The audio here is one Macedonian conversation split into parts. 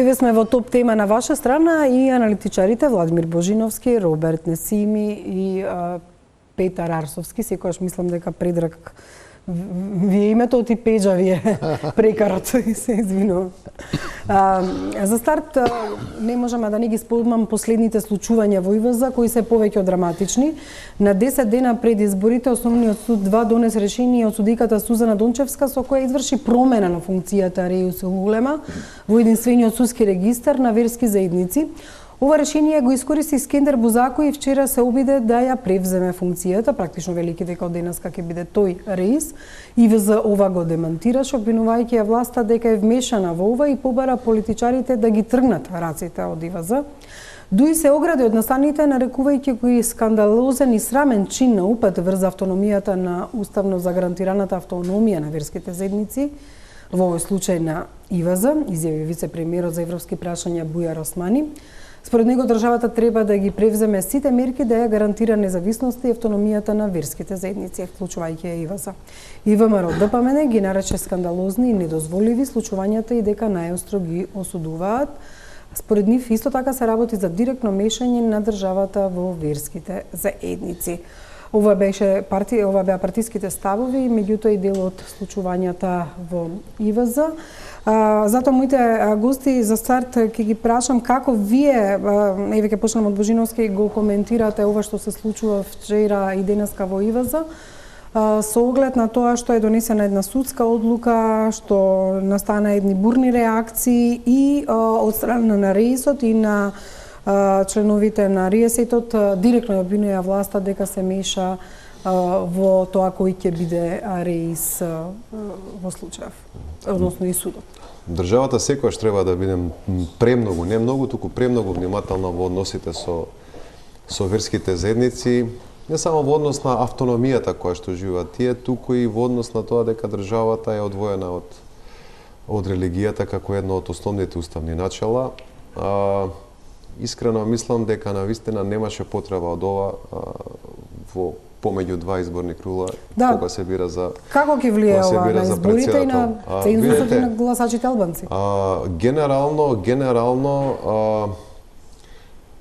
еве сме во топ тема на ваша страна и аналитичарите Владимир Божиновски, Роберт Несими и Петар Арсовски. Секогаш мислам дека Предраг ви е името, оти Педжа ви е прекарат, се извинувам. За старт, не можеме да не ги спомнам последните случувања во ИВЗ, кои се повеќе од драматични. На 10 дена пред изборите, Основниот суд 2 донес решение од судиката Сузана Дончевска, со која изврши промена на функцијата Рејус Улема во единствениот судски регистар на верски заедници. Ова решение го искористи Искендер Бузако и вчера се обиде да ја превземе функцијата, практично велики дека од денеска ќе биде тој реис. ИВЗ ова го демантираше, обвинувајќи ја власта дека е вмешана во ова и побара политичарите да ги тргнат раците од ИВЗ. Дуи се огради од настаните, нарекувајќи го скандалозен и срамен чин на упат врз автономијата на уставно загарантираната автономија на верските заедници, во овој случај на ИВЗ, изјави вице-премиерот за европски прашања Бујар Османи. Според него државата треба да ги превземе сите мерки да ја гарантира независноста и автономијата на верските заедници, вклучувајќи ја ИВЗ. И ВМРО ДПМН ги нарече скандалозни и недозволиви случувањата и дека најостро ги осудуваат. Според нив исто така се работи за директно мешање на државата во верските заедници. Ова беа партиските ставови, меѓутоа и дел од случувањата во ИВЗ. Затоа моите гости за старт ќе ги прашам како вие, еве ќе почнам од Божиновски, го коментирате ова што се случува вчера и денеска во ИВЗ, со оглед на тоа што е донесена една судска одлука, што настана едни бурни реакции и од страна на РЕИС-от и на членовите на РИЕСЕТот директно ја обвинува власта дека се меша во тоа кој ќе биде РЕИС во случајов, односно и судот. Државата секогаш треба да биде премногу, не многу, туку премногу внимателна во односите со верските заедници, не само во однос на автономијата која што живеат тие, туку и во однос на тоа дека државата е одвоена од религијата како едно од основните уставни начала. Искрено мислам дека навистина немаше потреба од ова во помеѓу два изборни круга, кога се бира за како ќе влие ова на изборите и на цензусот и на гласачите албанци? Генерално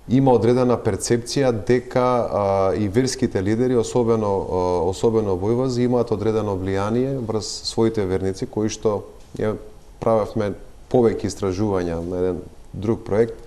има одредена перцепција дека и верските лидери, особено во ИВЗ, имаат одредено влијание врз своите верници, кои што ја правевме повеќе истражувања на еден друг проект,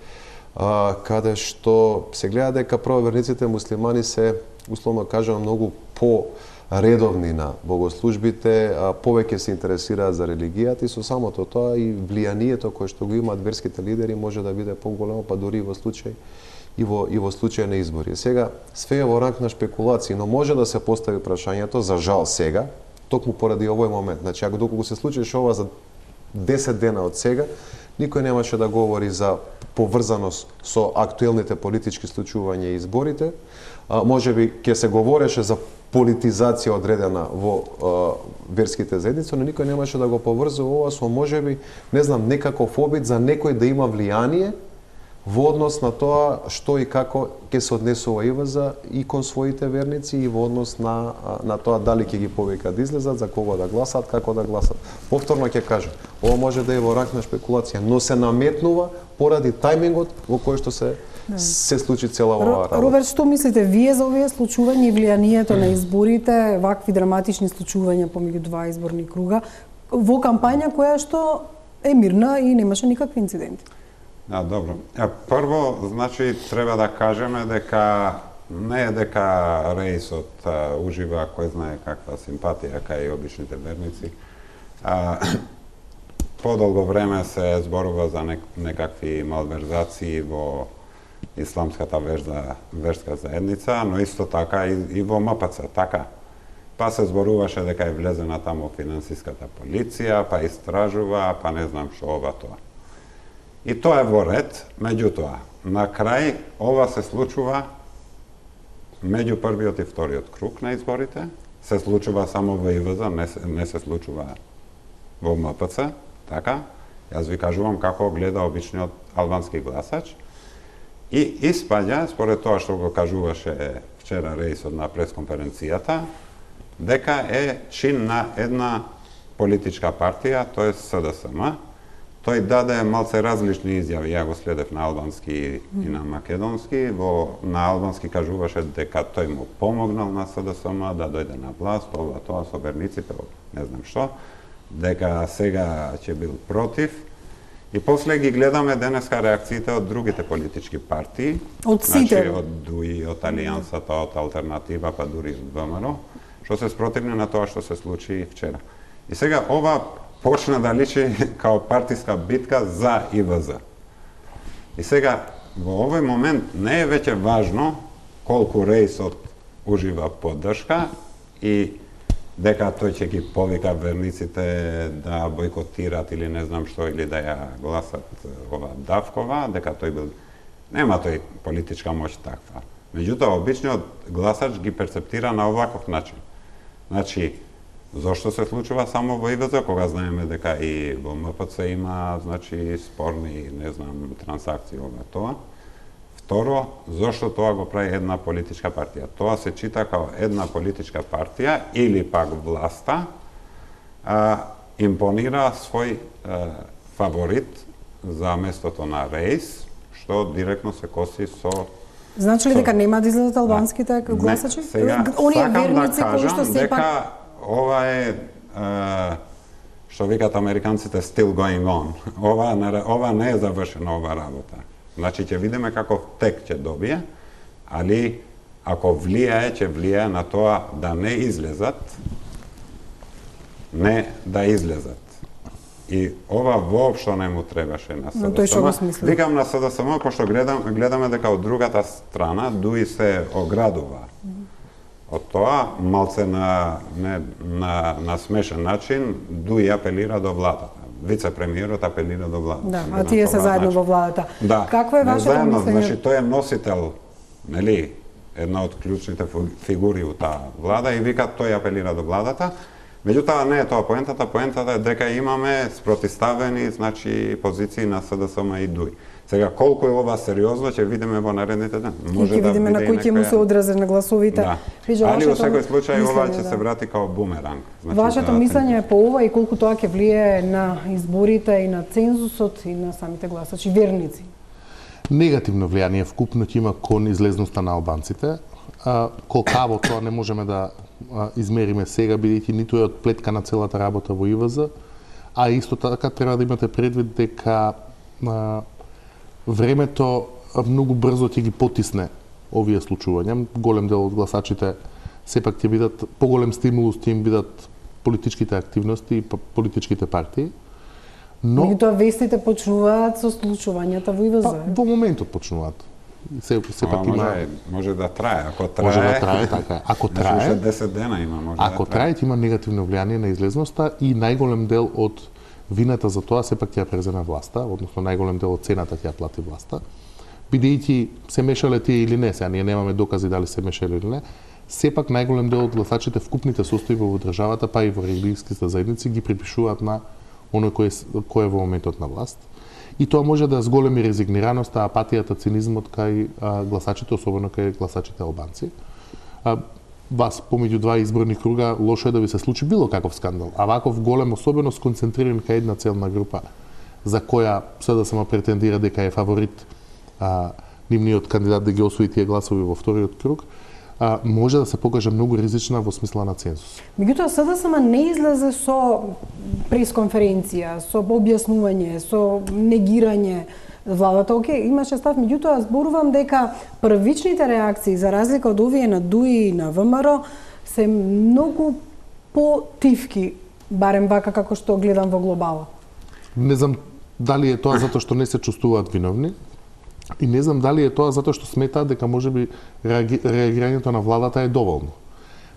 каде што се гледа дека правоверниците муслимани се, условно кажам, многу по-редовни на богослужбите, повеќе се интересираат за религијата и со самото тоа и влијанието кое што го имаат верските лидери може да биде поголемо, па дури во случај на избори. Сега све е во ранг на шпекулации, но може да се постави прашањето, за жал сега, токму поради овој момент. Значи, ако доколку се случиш ова за 10 дена од сега, никој немаше да говори за поврзаност со актуелните политички случувања и изборите. Можеби ќе се говореше за политизација одредена во верските заедници, но никој немаше да го поврзува ова со можеби, не знам, некаков обид за некој да има влијание во однос на тоа што и како ќе се однесува ИВЗ и кон своите верници и во однос на тоа дали ќе ги повикат да излезат, за кого да гласат, како да гласат. Повторно ќе кажам, ова може да е во ранг на шпекулација, но се наметнува поради тајмингот во кој што се случи цела оваа работа. Роберт, што мислите вие за овие случувања и влијанието на изборите, вакви драматични случувања помеѓу два изборни круга во кампања која што е мирна и немаше никакви инциденти? Добро. Прво, значи, треба да кажеме дека не е дека РЕИС-от ужива кој знае каква симпатија кај обичните верници. Подолго време се зборува за некакви малверзации во исламската верска заедница, но исто така и во МПЦ, така. Па се зборуваше дека е влезена таму финансиската полиција, па истражува, па не знам што ова тоа. И тоа е во ред, меѓутоа, на крај ова се случува меѓу првиот и вториот круг на изборите, се случува само во ИВЗ, не се случува во МПЦ, така? Јас ви кажувам како гледа обичниот албански гласач. И испаѓа, според тоа што го кажуваше вчера РЕИС-от на пресконференцијата, дека е чин на една политичка партија, тоа е СДСМ, тој даде малце различни изјави. Ја го следев на албански и на македонски. На албански кажуваше дека тој му помогнал на СДСМ да дојде на власт, ова тоа со верниците, не знам што, дека сега ќе бил против. И после ги гледаме денеска реакциите од другите политички партии. Од сите. Значи, од ДУИ, од Алијансата, од Алтернатива, па дури од ВМРО, што се спротивни на тоа што се случи вчера. И сега ова почна да личи као партиска битка за ИВЗ. И сега, во овој момент не е веќе важно колку рейсот ужива поддршка и дека тој ќе ги повика верниците да бойкотират или не знам што, или да ја гласат ова Давкова, дека тој бил... Нема тој политичка моќ таква. Меѓутоа, обичниот гласач ги перцептира на оваков начин. Значи, зошто се случува само во ИВЗ, кога знаеме дека и во МПЦ има, значи, спорни, не знам, трансакции, ова тоа. Второ, зошто тоа го прави една политичка партија? Тоа се чита као една политичка партија или пак власта импонира свој фаворит за местото на рейс, што директно се коси со... Значи ли дека нема да излезат албанските гласачи? Сега, сакам да кажам дека ова е, што викат американците, still going on. Ова не е завршена ова работа. Значи, ќе видиме каков тек ќе добие, али ако ќе влијае на тоа да не излезат, не да излезат. И ова воопшто не му требаше на СДСМ. Но тој што го смисли? Викам на СДСМ, пошто гледаме дека од другата страна ДУИ се оградува. Од тоа, малце на смешен начин, ДУИ апелира до владата. Вице-премиерот апелира до владата. Да, а тие се заедно во владата. Да. Какво е вашето мислење? Значи, тој е носител, нели, една од клучните фигури у таа влада и вика тој апелира до владата. Меѓутоа не е тоа поентата, поентата е дека имаме спротиставени, значи, позиции на СДСМ и ДУИ. Сега, колку е ова сериозно, ќе видиме во наредните ден. Може ќе видиме на кој ќе му се одрази на гласовите. Да. Али во секој случај ова ќе се врати као бумеранг. Значи, вашето мислење е по ова и колку тоа ќе влијае на изборите и на цензусот и на самите гласачи, верници? Негативно влијание вкупно ќе има кон излезноста на албанците. Колкаво тоа не можеме да измериме сега, бидејќи ниту е од плетка на целата работа во ИВЗ, а исто така треба да имате предвид дека времето многу брзо ќе ги потисне овие случувања. Голем дел од гласачите сепак ќе бидат, поголем стимулус ќе им бидат политичките активности и политичките партии. Но меѓутоа вестите почнуваат со случувањата во ИВЗ. Во моментот почнуваат. Сепак има може да трае, ако трае. Може да трае, така. Ако трае, 10 дена има, може ако да трае. Ако трае, има негативно влијание на излезноста и најголем дел од вината за тоа сепак ќе ја преземе власта, односно најголем дел од цената ќе ја плати власта. Бидејќи се мешале тие или не, сега ние немаме докази дали се мешале или не, сепак најголем дел од гласачите вкупните состојби во државата, па и во религијските заедници ги припишуваат на оној кој е во моментот на власт. И тоа може да зголеми резигнираноста, апатијата, цинизмот кај гласачите, особено кај гласачите албанци. Вас помеѓу два изборни круга лошо е да ви се случи било каков скандал, а ваков голем, особено сконцентриран кај една целна група за која СДСМ претендира дека е фаворит нивниот кандидат да ги освои тие гласови во вториот круг, може да се покаже многу ризична во смисла на цензус. Меѓутоа СДСМ не излезе со пресконференција, со објаснување, со негирање владата. Океј, имаше став, меѓутоа зборувам дека првичните реакции, за разлика од овие на ДУИ и на ВМРО, се многу потивки, барем вака како што гледам во глобала. Не знам дали е тоа затоа што не се чувствуваат виновни, и не знам дали е тоа затоа што сметаат дека можеби реагирањето на владата е доволно.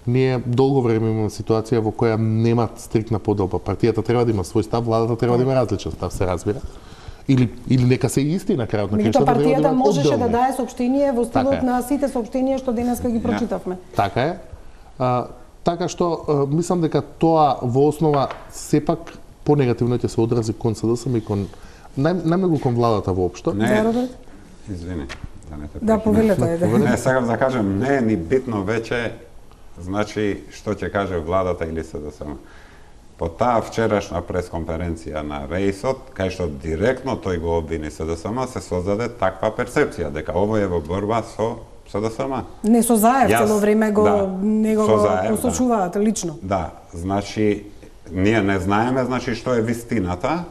Ние долго време имаме ситуација во која нема стриктна поделба. Партијата треба да има свој став, владата треба да има различен став, се разбира. Или нека се исти на крајот на крајшта. Партијата можеше да дае соопштение во стилот на сите соопштенија што денеска ги прочитавме. Така е. Така што мислам дека тоа во основа сепак понегативно ќе се одрази кон СДСМ и кон најмногу кон владата воопшто. Извини, да не те да, повелете, Не, сакам да кажем, не е ни битно веќе, значи, што ќе каже владата или СДСМ. По таа вчерашна пресконференција на Реисот, кај што директно тој го обвини СДСМ, се создаде таква перцепција дека овој е во борба со СДСМ. Не со Заев цело време него со го Заев, посочуваат лично. Да, значи ние не знаеме што е вистината,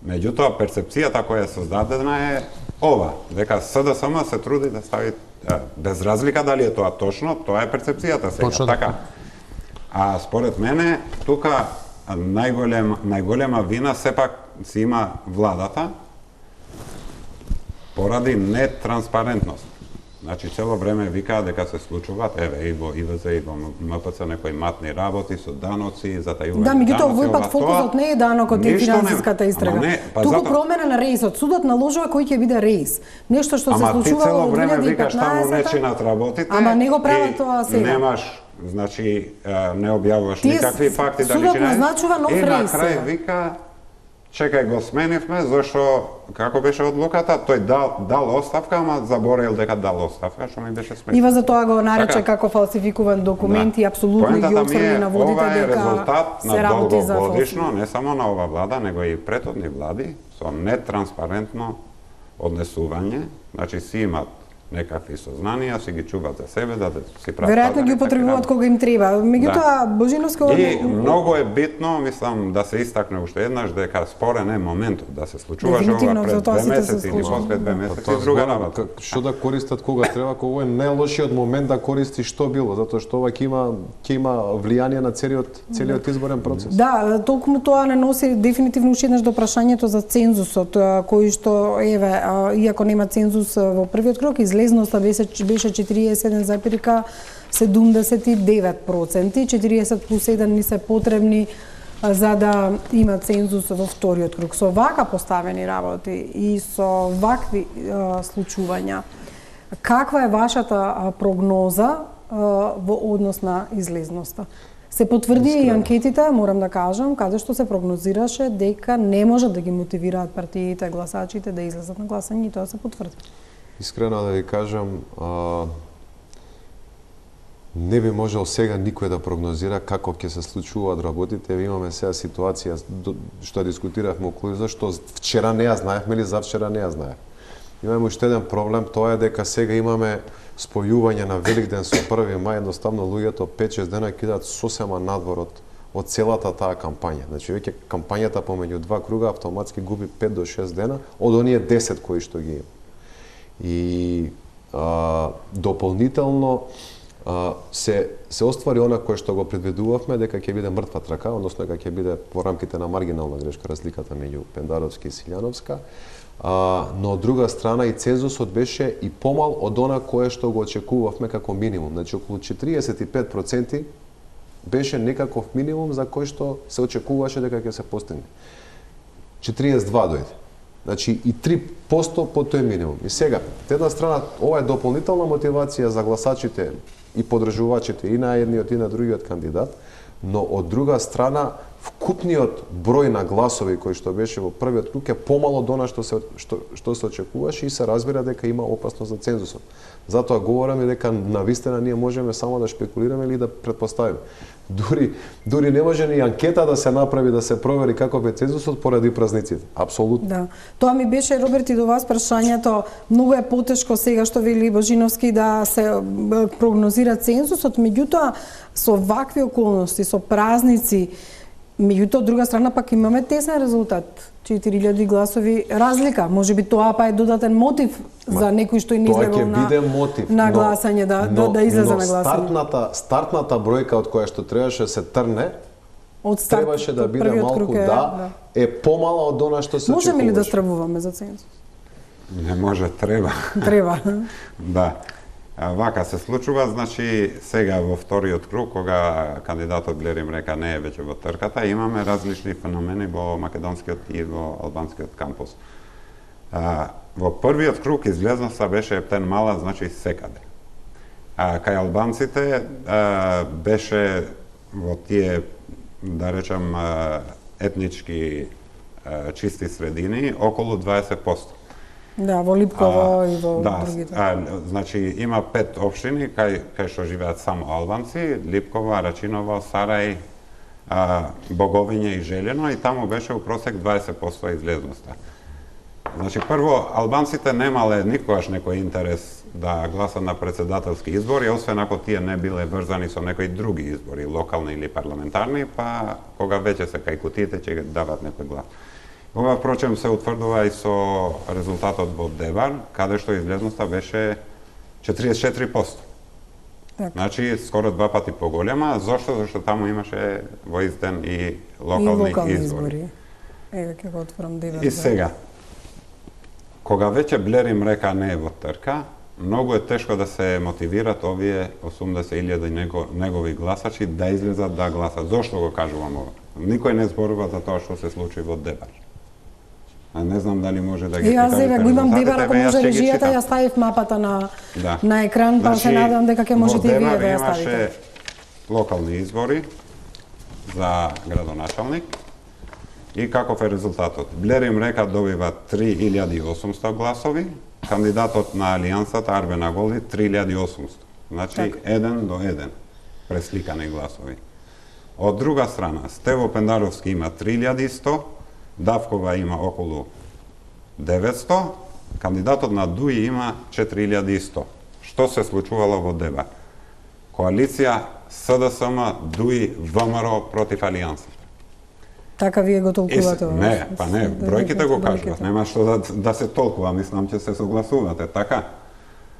меѓутоа перцепцијата која е создадена е ова, дека СДСМ се труди да стави без разлика дали е тоа точно, тоа е перцепцијата сега, Точно. така. А според мене, тука најголема вина сепак си има владата поради нетранспарентност. Значи, цело време викаа дека се случуваат, еве, и во ИВЗ, и во МПЦ, некои матни работи со даноци, затајување Да, меѓутоа даноци, овој пат фокусот не е данокот и финансиската истрага. Туку промена на реисот. Судот наложува кој ќе биде реис. Нешто што се случува во 2015. Ама ти цело време викаш таму не чинат работите. Ама не го прават тоа сега. Немаш, значи, не објавуваш никакви факти да судот назначува нов реис. И на крај вика, чекај, го сменивме, зашто, како беше одлуката, тој дал оставка, ама заборел дека дал оставка, што ми беше смешно. Ива за тоа го нарече како фалсификуван документ и апсолутно ги отфрли на водите дека се работи за долгогодишно, не само на ова влада, него и претhodни влади, со нетранспарентно однесување, значи си имат некакви сознанија, си ги чуваат за себе, да си прават. Веројатно ги употребуваат кога им треба. Меѓутоа, Божиновски... И многу е битно, мислам, да се истакне уште еднаш, дека спорен е моментот да се случуваше ова пред 2 месеци или после 2 месеци, друга работа. Што да користат кога треба, кога е најлошиот момент да користи што било, затоа што ова ќе има влијание на целиот изборен процес. Да, толку тоа не носи дефинитивно уште еднаш до прашањето за цензусот, кој што, еве, иако нема цензус во првиот крок, излезноста беше 47,79%, 40 плюс 1 ни се потребни за да има цензус во вториот круг. Со вака поставени работи и со вакви случувања, каква е вашата прогноза во однос на излезноста? Се потврди и анкетите, морам да кажам, каде што се прогнозираше дека не може да ги мотивираат партиите, гласачите да излезат на гласање и тоа се потврди. Искрено да ви кажам, не би можел сега никој да прогнозира како ќе се случуваат работите. Имаме сега ситуација што дискутиравме околу зашто вчера не ја знаевме или завчера не ја знаевме. Имаме уште еден проблем, тоа е дека сега имаме спојување на Великден со 1 мај, едноставно луѓето 5-6 дена кидаат сосема надвор од целата таа кампања. Значи веќе кампањата помеѓу два круга автоматски губи 5 до 6 дена од оние 10 кои што ги има. И дополнително се оствари она кое што го предвидувавме дека ќе биде мртва трака, односно дека ќе биде во рамките на маргинална грешка разликата меѓу Пендаровски и Силјановска, но од друга страна и цензусот беше и помал од она кое што го очекувавме како минимум. Значи околу 45% беше некаков минимум за кој што се очекуваше дека ќе се постигне. 42 дојде. Значи и 3% по тој минимум. И сега, од една страна, ова е дополнителна мотивација за гласачите и поддржувачите и на едниот и на другиот кандидат, но од друга страна, вкупниот број на гласови кој што беше во првиот круг е помало од она што се очекуваше и се разбира дека има опасност за цензусот. Затоа говораме дека навистина ние можеме само да шпекулираме или да претпоставиме. Дури не може ни анкета да се направи, да се провери каков е цензусот поради празниците. Апсолутно. Да. Тоа ми беше, Роберт, и до вас прашањето. Многу е потешко сега што вели Божиновски да се прогнозира цензусот, меѓутоа со вакви околности, со празници, меѓутоа од друга страна пак имаме тесен резултат. 4000 гласови разлика. Може би тоа па е додатен мотив за некој што и не излегол на гласање, да излезе на гласање. Стартната бројка од која што требаше се трне, требаше да биде малку е помала од она што се очекуваше. Можеме ли да стравуваме за цензус? Не може, треба. Треба. Да. Вака се случува, значи сега во вториот круг, кога кандидатот Глерим река не е веќе во трката, имаме различни феномени во македонскиот и во албанскиот кампус. Во првиот круг излезноста беше ептен мала, значи секаде. Кај албанците беше во тие, да речем, етнички чисти средини околу 20%. Да, во Липково и во другите. Значи има 5 општини кај што живеат само албанци: Липково, Арачиново, Сарај, Боговиње и Желјено и таму беше у просек 20% излезноста. Значи, прво, албанците немале никогаш некој интерес да гласат на председателски избори, освен ако тие не биле врзани со некои други избори, локални или парламентарни, па кога веќе се кај кутиите ќе дават некој глас. Ова, впрочем, се утврдува и со резултатот во Дебар, каде што излезноста беше 44%. Так. Значи, скоро 2 пати поголема. Зошто? Зашто таму имаше во ист ден и локални избори. Еве, ќе го отворам Дебар. И сега, кога веќе Блерим река не е во трка, многу е тешко да се мотивират овие 80.000 негови гласачи да излезат да гласат. Зошто го кажувам ова? Никој не зборува за тоа што се случи во Дебар. А не знам дали може да ги Јас еве го имам Дебар, ако може ќе ги режијата, читам. ја ставив мапата Да. на екран, па се надевам дека ќе можете и вие да ја ставите. Имаше локални избори за градоначалник и каков е резултатот? Блерим река добива 3800 гласови, кандидатот на Алијансата Арбен Аголи 3800. Значи Так. 1 до 1 пресликани гласови. Од друга страна, Стево Пендаровски има 3100, Давкова има околу 900, кандидатот на Дуи има 4100. Што се случувало во Дебар? Коалиција СДСМ, Дуи, ВМРО против Алијансата. Така вие го толкувате ова? Не, па не, бројките го кажуват, нема што да се толкува, мислам ќе се согласувате, така?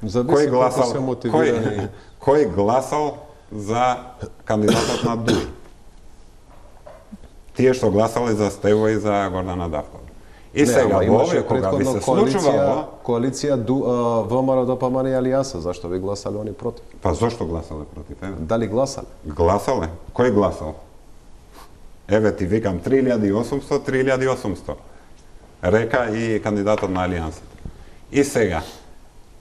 Зависи колку се мотивирани. Кој гласал за кандидатот на Дуи? Тие што гласале за Стево и за Гордана Давкова. И сега во овие кога би се случувало, коалиција ВМРО ДПМН и Алијанса, зашто би гласале они против? па зошто гласале против? Еве? Дали гласале? Гласале? Кој гласал? Еве ти викам 3800, 3800. Река и кандидатот на Алијансата. И сега,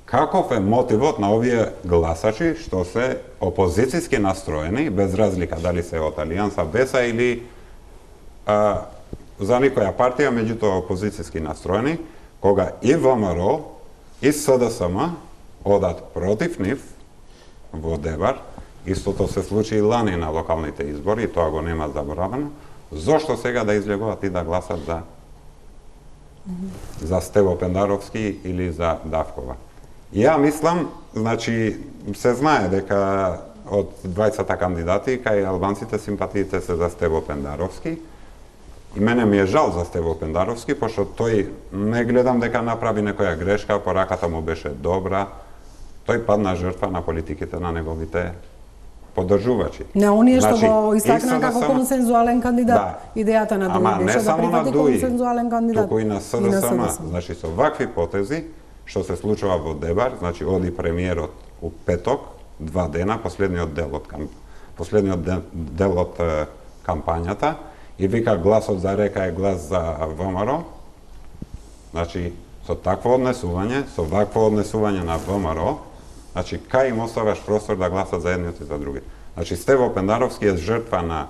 каков е мотивот на овие гласачи што се опозицијски настроени, без разлика дали се од Алијанса, Беса или за никоја партија, меѓутоа опозицијски настроени, кога и ВМРО и СДСМ одат против нив во Дебар, истото се случи и лани на локалните избори, и тоа го нема заборавено, зошто сега да излегуваат и да гласат за Стево Пендаровски или за Давкова? Ја мислам, значи, се знае дека од 20 кандидати, кај албанците симпатиите се за Стево Пендаровски, и мене ми е жал за Стево Пендаровски, пошто тој не гледам дека направи некоја грешка, пораката му беше добра, тој падна жртва на политиките на неговите поддржувачи. Не, оние што Значи, го истакна и како СДСМ консензуален кандидат. Да. Идејата на Дуи Ама не беше да само на прифати Дуи, консензуален кандидат. туку и на СДСМ. Значи, со вакви потези, што се случува во Дебар, значи оди премиерот у петок, 2 дена, последниот дел од кампањата, и вика гласот за река е глас за ВМРО. Значи, со такво однесување, со вакво однесување на ВМРО, значи, кај им оставаш простор да гласат за едниот и за други. Значи, Стево Пендаровски е жртва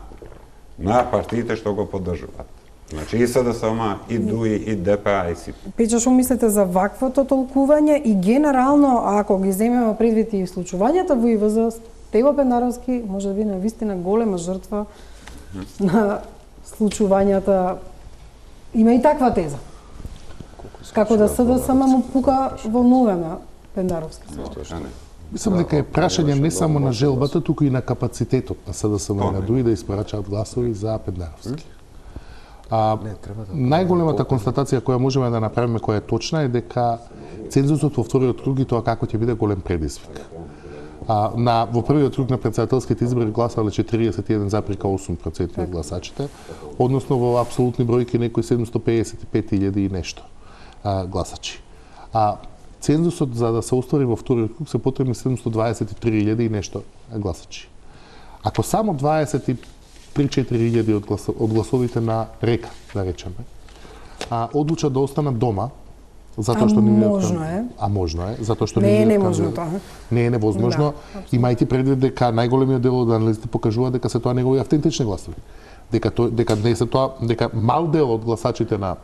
на партиите што го поддржуваат. Значи, и СДСМ, и ДУИ, и ДПА, и СИП. Печа, што мислите за ваквото толкување и генерално, ако ги земеме предвид и случувањата во ИВЗ, Стево Пендаровски може би навистина голема жртва на случувањата. Има и таква теза. Како да СДСМ му пука во нога на Пендаровски. Мислам дека е прашање не само на желбата, туку и на капацитетот на СДСМ и на Дуи да испорачаат гласови за Пендаровски. Најголемата констатација која можеме да направиме, која е точна, е дека цензусот во вториот круг и тоа како ќе биде голем предизвик. Во првиот круг на председателските избори гласале 41,8% од гласачите, односно во апсолутни бројки некои 755.000 и нешто гласачи. Цензусот за да се оствари во вториот круг се потребни 723.000 и нешто гласачи. Ако само 23-4.000 од гласовите на река, да речеме, одлучат да останат дома, затоа што можно е. Можно е, затоа што не е неможно тоа. Не е невозможно, имајќи предвид дека најголемиот дел од анализите покажува дека се тоа негови автентични гласови. Дека не се тоа, дека мал дел од гласачите на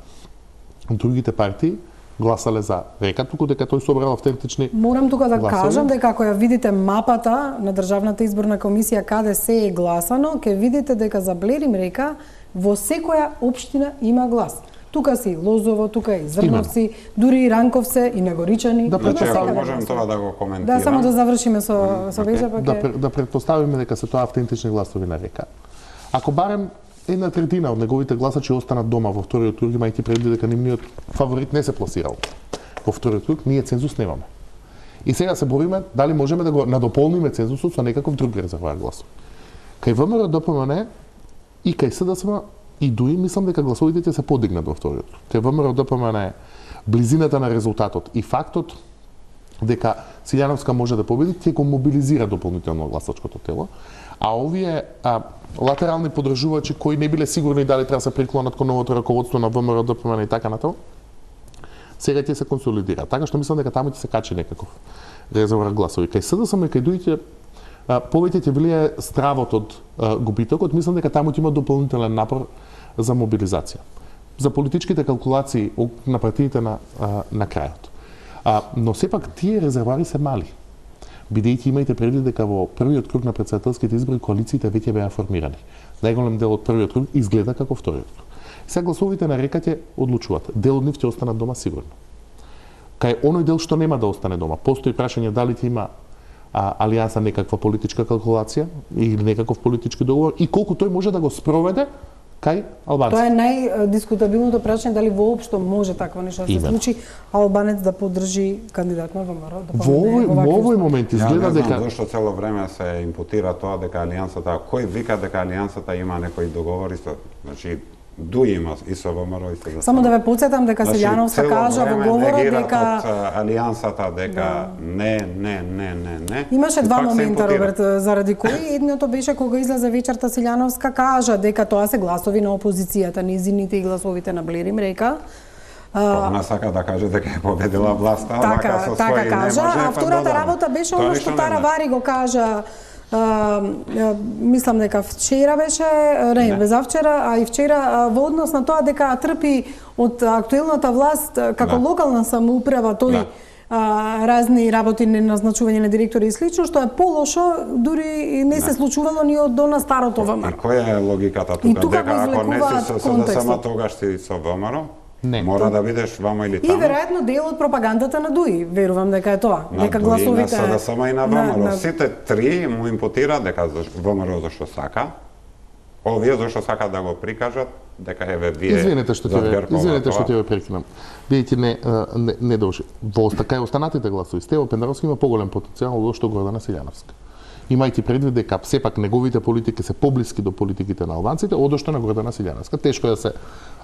другите партии гласале за Река, туку дека тој собрал автентични. Морам тука да гласови. кажам дека ако ја видите мапата на Државната изборна комисија каде се е гласано, ќе видите дека за Блерим Река во секоја општина има глас. Тука си Лозово, тука и Зрновци, дури и Ранковце и Негоричани. Да, Значи, секаде ако можем гласува. тоа да го коментирам. Да, само да завршиме со Бежа, па ќе... Да претпоставиме дека се тоа автентични гласови на Река. Ако барем 1/3 од неговите гласачи останат дома во вториот круг, имајќи предвид дека нивниот фаворит не се пласирал во вториот круг, ние цензус немаме. И сега се бориме дали можеме да го надополниме цензусот со некаков друг резервоар гласови. Кај ВМРО ДПМН и кај СДСМ и ДУИ мислам дека гласовите ќе се подигнат во вториот круг. Кај ВМРО ДПМН близината на резултатот и фактот дека Силјановска може да победи ќе го мобилизира дополнително гласачкото тело, а овие латерални подржувачи кои не биле сигурни дали треба да се приклонат кон новото раководство на ВМРО ДПМН и така натаму, сега ќе се консолидира. Така што мислам дека таму ќе се качи некаков резервоар гласови. Кај СДСМ и кај ДУИ повеќе ќе влие стравот од губитокот, мислам дека таму ќе има дополнителен напор за мобилизација. За политичките калкулации на партиите на крајот. Но сепак тие резервоари се мали. Бидејќи имајте предвид дека во првиот круг на претседателските избори коалициите веќе беа формирани. Најголем дел од првиот круг изгледа како вториот круг. Сега гласовите на Река ќе одлучуваат. Дел од нив ќе останат дома сигурно. Кај оној дел што нема да остане дома, постои прашање дали ќе има алијанса некаква политичка калкулација или некаков политички договор и колку тој може да го спроведе кај албанците. Тоа е најдискутабилното прашање дали воопшто може такво нешто да се случи, албанец да поддржи кандидат на ВМРО. Во овој момент изгледа дека... Ја не знам зашто цело време се импутира тоа дека алијансата, кој вика дека алијансата има некои договори со, значи ДУИ има и со ВМРО и со... Само да ве потсетам дека Силјановска кажа во говорот дека алијансата дека не. Имаше два момента, Роберт, заради кои едното беше кога излезе вечерта Силјановска кажа дека тоа се гласови на опозицијата, низините и гласовите на Блерим Река. Она сака да каже дека е победила власта, вака со своји не кажа, може. а втората работа беше она што Тара Вари го кажа. Мислам дека вчера беше, не, безавчера, а и вчера во однос на тоа дека трпи од актуелната власт како локална самоуправа тој разни работи, неназначување на директори и слично, што е полошо, дури не се случувало ни од дона старото ВМРО. И која е логиката тука? Дека ако не си со СДСМ, тогаш си со ВМРО? Не. Мора да бидеш вамо или таму. И веројатно дел од пропагандата на ДУИ, верувам дека е тоа. Дека гласовите на СДСМ и на ВМРО. Сите три му импутира дека ВМРО зашто сака, овие зашто сака да го прикажат дека еве вие. Извинете што ќе ве прекинам. Бидејќи не должи. Во кај останатите гласови Стево Пендаровски има поголем потенцијал од што Гордана Силјановска. Имајќи предвид дека сепак неговите политики се поблиски до политиките на албанците, одошто на Гордана Силјановска. Тешко е да се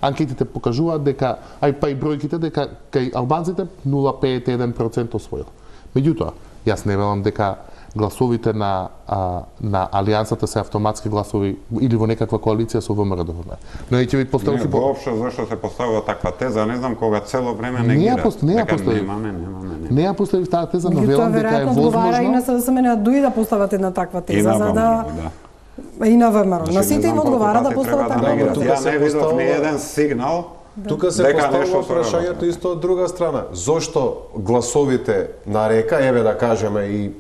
анкетите покажуваат дека па и бројките дека кај албанците 0,51% освоил. Меѓутоа, јас не велам дека гласовите на алијансата се автоматски гласови или во некаква коалиција со ВМРО ДПМН. Но ќе ви поставам воопшто зашто се поставува таква теза, не знам кога цело време негираат. Не ја поставив таа теза, но велам дека е возможно. И на СДСМ на ДУИ да постават една таква теза за да и на ВМРО. На сите им одговара да постават таква теза. Ја не видов ни еден сигнал. Тука се поставува прашањето исто од друга страна. Зошто гласовите на Река, еве да кажеме и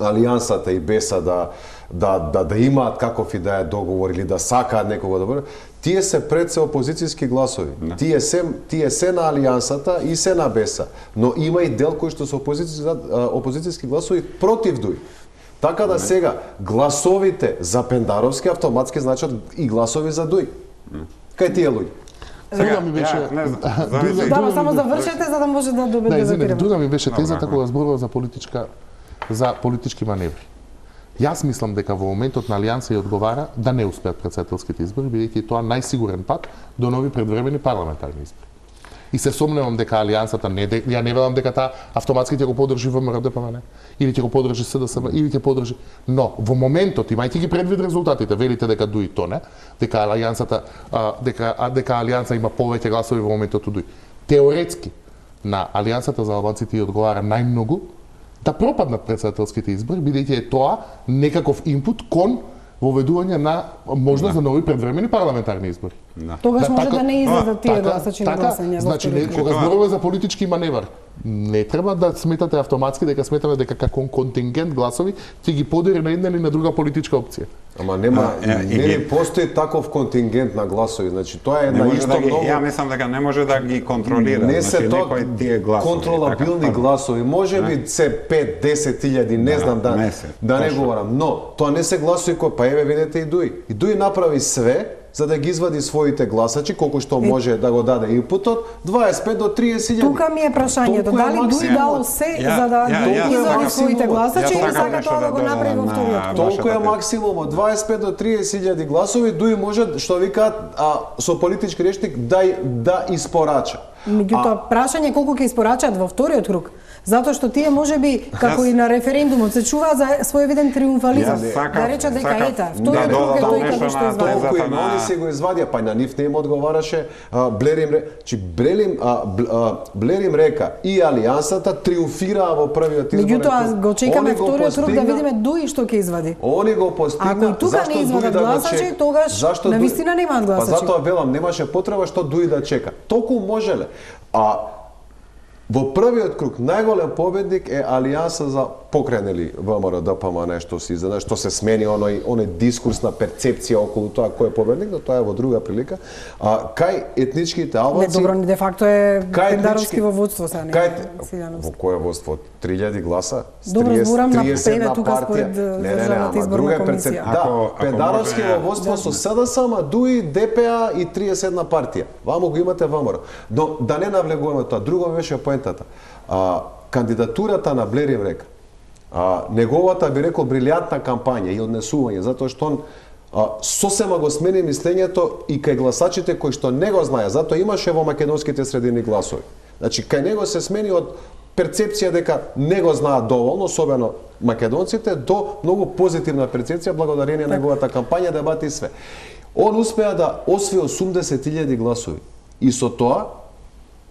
алијансата и БЕСА да имаат каков и да е договор или да сакаат некого да бъде, тие се пред се опозицијски гласови. Тие се на алијансата и се на БЕСА, но има и дел кои што се опозицијски гласови против ДУИ. Така да сега гласовите за Пендаровски автоматски значат и гласови за ДУИ. Кај тие луѓе? Друга ми беше... Да, само завршете за да може да дебатираме. Друга ми беше тезата кога зборува за политички маневри. Јас мислам дека во моментот на алијанса ја одговара да не успеат претседателските избори, бидејќи тоа најсигурен пат до нови предвремени парламентарни избори. И се сомневам дека алијансата ја не велам дека таа автоматски ќе го поддржи ВМРО ДПМН или ќе го поддржи СДСМ или ќе поддржи, но во моментот имајќи ги предвид резултатите, велите дека ДУИ тоне, дека алијансата дека алијанса има повеќе гласови во моментот од ДУИ. Теоретски на алијансата за албанците ја одговара најмногу да пропаднат претседателските избори, бидејќи е тоа некаков инпут кон воведување на можност за нови предвремени парламентарни избори. Тогаш може да не излезат тие гласачи на гласање. Значи, кога зборуваме за политички маневар, не треба да сметате автоматски дека сметаме дека како контингент гласови ќе ги подели на една или на друга политичка опција. Ама нема, не постои таков контингент на гласови. Значи тоа е една исто многу. Ја мислам дека не може да ги контролира. Не се тоа тие гласови. Контролабилни гласови. Може би се 5-10 илјади, не знам да не говорам, но тоа не се гласови кои па еве видете и Дуи. И Дуи направи све за да ги извади своите гласачи, колку што може да го даде инпутот, 25 до 30 илјади. Тука ми е прашањето, дали Дуи дал се за да извади своите гласачи или сака тоа да го направи во вториот круг? Толку е максимумот, 25 до 30 илјади гласови, Дуи може, што викаат со политички речник, да испорача. Меѓутоа, прашање колку ќе испорачаат во вториот круг. Затоа што тие можеби, како и на референдумот, се чуваат за свој виден триумфализам. Да речат дека ета, вториот круг е тој како што извади. Толку и они се го извадија, па на нив не им одговараше Блер им река и Алијансата триумфираа во првиот изборен круг. Меѓутоа го чекаме вториот круг да видиме Дуи што ќе извади. Они го постигна. Ако и тука не извадат гласачи, тогаш навистина немаат гласачи. Па затоа велам, немаше потреба што Дуи да чека. Толку можеле. Во првиот круг најголем победник е Алијанса за покренели ВМРО ДПМН нешто си за што се смени оној дискурсна перцепција околу тоа кој е победник, но тоа е во друга прилика. Кај етничките албанци. Не добро, де факто е Пендаровски во водство сега, Во кое водство? 3000 гласа? Добро, зборам на ПН тука според Државната изборна комисија. Да, Пендаровски во водство со СДС, ама Дуи, ДПА и 31 партија. Вамо го имате ВМРО. Но да не навлегуваме тоа, друго беше поентата. Кандидатурата на Блер им река. Неговата, би рекол, брилјантна кампања и однесување, затоа што он сосема го смени мислењето и кај гласачите кои што не го знаеа, затоа имаше во македонските средини гласови. Значи, кај него се смени од перцепција дека не го знаат доволно, особено македонците, до многу позитивна перцепција благодарение на неговата кампања, дебати и све. Он успеа да освои 80.000 гласови. И со тоа,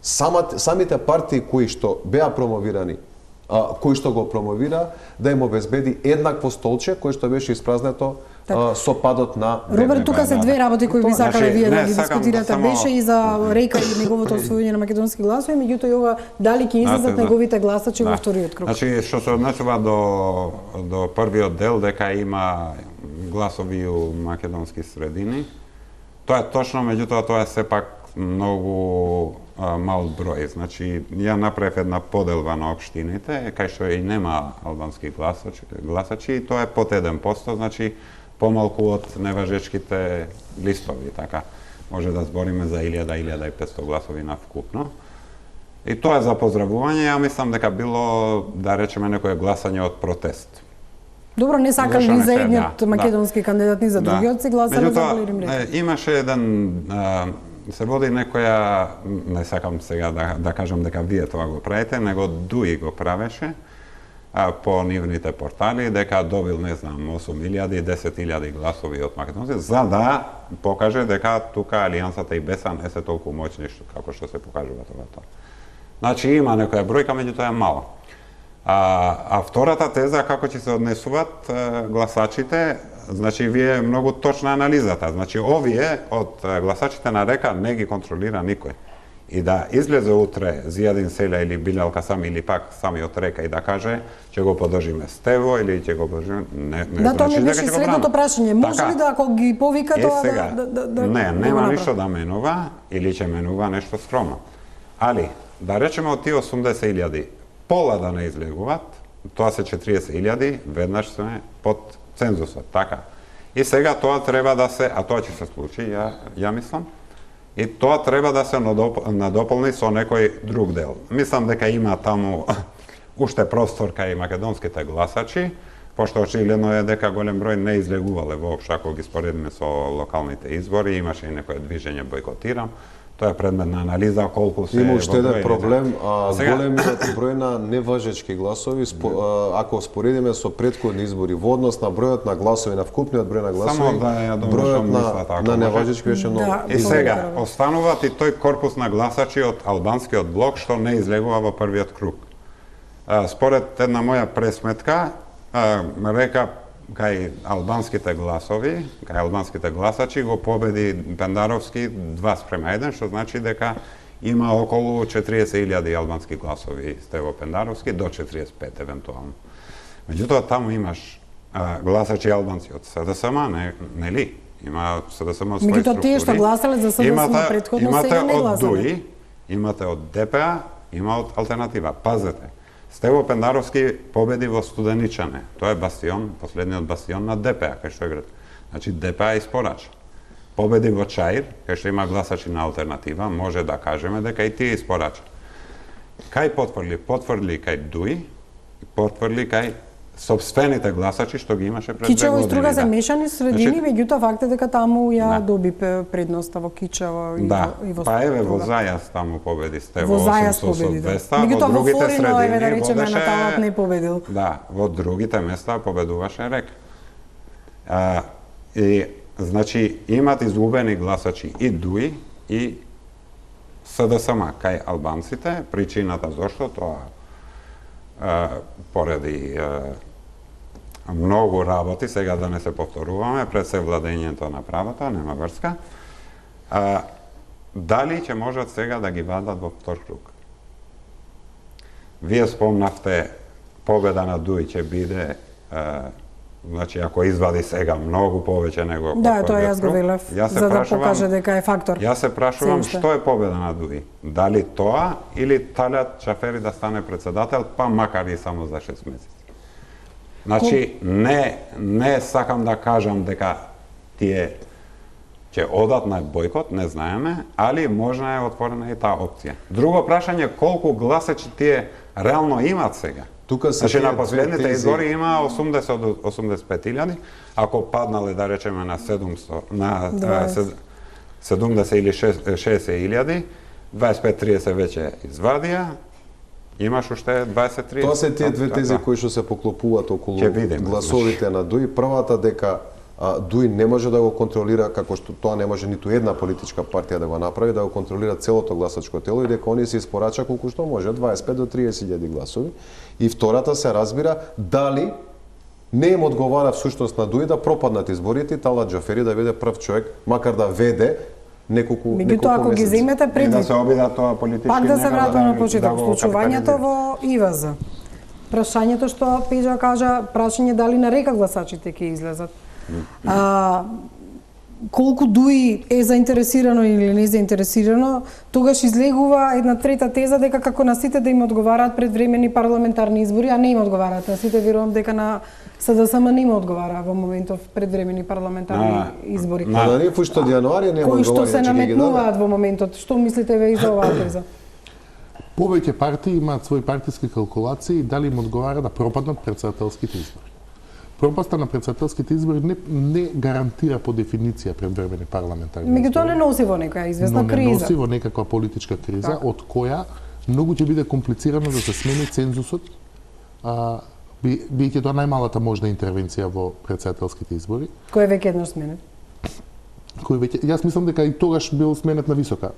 самите партии кои што беа промовирани, кои што го промовира, да им обезбеди еднакво столче кој што беше испразнето со падот на Роберт, тука се две работи кои би сакале вие да ги дискутирате. Беше и за Река и неговото освојување на македонски гласови, меѓутоа и ова дали ќе излезат неговите гласачи во вториот круг. Значи, што се однесува до првиот дел дека има гласови у македонски средини, тоа е точно, меѓутоа тоа е сепак многу мал број. Значи, ја направив една поделба на општините, кај што и нема албански гласачи, и тоа е под 1%, значи помалку од неважечките листови, така. Може да збориме за 1000-1500 гласови на вкупно. И тоа е за поздравување, ја мислам дека било, да речеме, некое гласање од протест. Добро, не сакале ни за едниот македонски кандидат, ни за другиот си гласале за Блер им река. Имаше еден се води некоја, не сакам сега да кажам дека вие тоа го правите, него Дуи го правеше по нивните портали, дека добил, не знам, 8.000, 10.000 гласови од македонци, за да покаже дека тука Алијансата и Беса не се толку моćни како што се покажува тоа. Значи има некоја бројка, меѓутоа е мала. А втората теза, како ќе се однесуваат гласачите, значи вие многу точна анализата. Значи овие од гласачите на Река не ги контролира никој. И да излезе утре Зијадин Селја или Билјал Касами или пак самиот Река и да каже ќе го поддржиме Стево или ќе го поддржиме не да, тоа ми беше следното прашање. Може ли да ако ги повика тоа да не, нема ништо да менува или ќе менува нешто скромно. Али да речеме од тие 80.000 пола да не излегуваат, тоа се 40.000, веднаш сме под цензусот, така. И сега тоа треба да се, а тоа ќе се случи, ја мислам, и тоа треба да се надополни со некој друг дел. Мислам дека има таму уште простор кај македонските гласачи, пошто очигледно е дека голем број не излегувале воопшто, ако ги споредиме со локалните избори, имаше и некој движење бойкотирам. Тоа е предмет на анализа колку се има уште еден проблем, големиот број на неважечки гласови, ако споредиме со претходни избори, во однос на бројот на гласови, на вкупниот број на гласови, бројот на неважечки беше многу. И сега остануваат и тој корпус на гласачи од албанскиот блок што не излегува во првиот круг. Според една моја пресметка, Река кај албанските гласови, кај албанските гласачи го победи Пендаровски 2:1, што значи дека има околу 40.000 албански гласови Стево Пендаровски, до 45 евентуално. Меѓутоа, таму имаш гласачи албанци од СДСМ, нели? Има СДСМ своји структури. Меѓутоа, тие што гласале за СДСМ предходно сега не гласале. Имате од ДУИ, имате од ДПА, има од Алтернатива. Пазете, Стево Пендаровски победи во Студеничане. Тоа е бастион, последниот бастион на ДПА, кај што е град. Значи, ДПА испорача. Победи во Чаир, кај што има гласачи на Алтернатива, може да кажеме дека и тие испорача. Кај потврди? Потврди кај ДУИ, потврди кај сопствените гласачи што ги имаше пред 2 години. Кичево и Струга се мешани средини, меѓутоа факт е дека таму ја доби предноста во Кичево и во Струга. Па еве во Зајас таму победи Стево во Зајас победи, 200, меѓутоа во другите Флорино, еве да средини речеме, водеше... Наталат не победил. Да, во другите места победуваше Рек. И, значи, имат изгубени гласачи и ДУИ и СДСМ кај албанците. Причината зошто тоа поради многу работи, сега да не се повторуваме, пред се владењето на правото, нема врска. Дали ќе можат сега да ги вадат во втор круг? Вие спомнавте победа на ДУИ ќе биде, значи ако извади сега многу повеќе него од Да, тоа јас го велев, за да покаже дека е фактор. Јас се прашувам што е победа на ДУИ? Дали тоа или Талјат Чафери да стане председател, па макар и само за 6 месеци? Значи, не сакам да кажам дека тие ќе одат на бојкот, не знаеме, али можна е отворена и таа опција. Друго прашање, колку гласачи тие реално имат сега? Тука се значи, на последните избори има 80 до 85.000, ако паднале, да речеме, на 700, на 70 или 60.000, 25-30 веќе извадија, имаш уште 20-30. Тоа се тие две тези кои што се поклопуваат околу гласовите на ДУИ. Првата дека ДУИ не може да го контролира, како што тоа не може ниту една политичка партија да го направи, да го контролира целото гласачко тело и дека оние се испорача колку што може, 25 до 30.000 гласови. И втората се разбира дали не им одговара всушност на ДУИ да пропаднат изборите и Талат Џафери да биде прв човек, макар да веде неколку месеци. Меѓутоа, ако ги земете предвид, да се обида тоа политички, пак да се вратиме на почеток, случувањето во ИВЗ. Прашањето што Пеџа кажа, прашање дали на Река гласачите ќе излезат. Колку ДУИ е заинтересирано или не заинтересирано, тогаш излегува една трета теза дека како на сите да им одговараат предвремени парламентарни избори, а не им одговараат на сите, верувам дека на СДСМ не им одговара во моментов предвремени парламентарни избори. На нив уште од јануари нема кои што се наметнуваат во моментот. Што мислите ве и за оваа теза? Повеќе партии имаат своји партиски калкулации дали им одговара да пропаднат председателските избори. Пропаста на председателските избори не гарантира по дефиниција предвремени парламентарни избори. Меѓутоа не носи во нека известна криза. Не носи во некаква политичка криза, од која многу ќе биде комплицирано да се смени цензусот, бидејќи тоа најмалата можна интервенција во председателските избори. Кој е веќе еднаш сменет? Јас мислам дека и тогаш бил сменет на висока